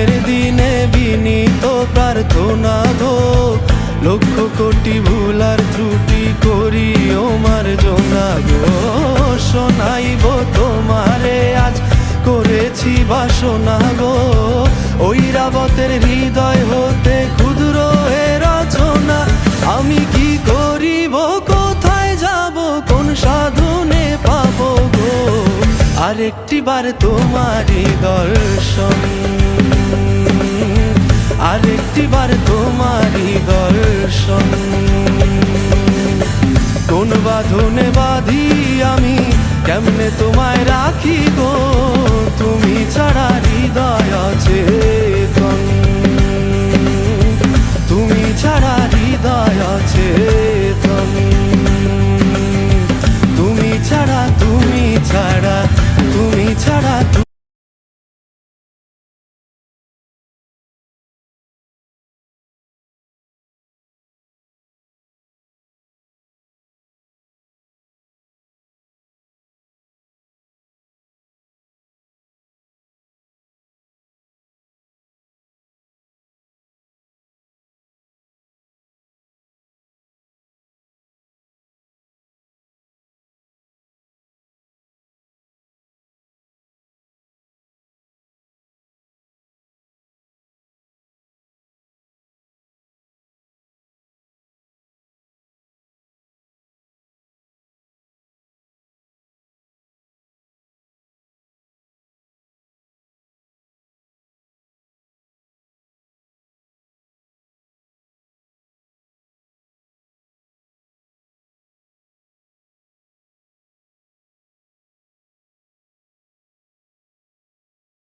সামনের দিনে বিনীত প্রার্থনা গো, লক্ষ কোটি ভুলার ত্রুটি করিও মার্জনা গো। শোনাইব তোমারে আজ করেছি বাসনা গো, ঐরাবতের হৃদয় হতে ক্ষুদ্র এ রচনা। আমি কি করিব, কোথায় যাব, কোন সাধনে পাবো গো, আরেকটি বার তোমারই দর্শন, আরেকটি বার তোমারই দর্শন। কোন বাঁধনে বাঁধি আমি, কেমনে তোমায় রাখি গো,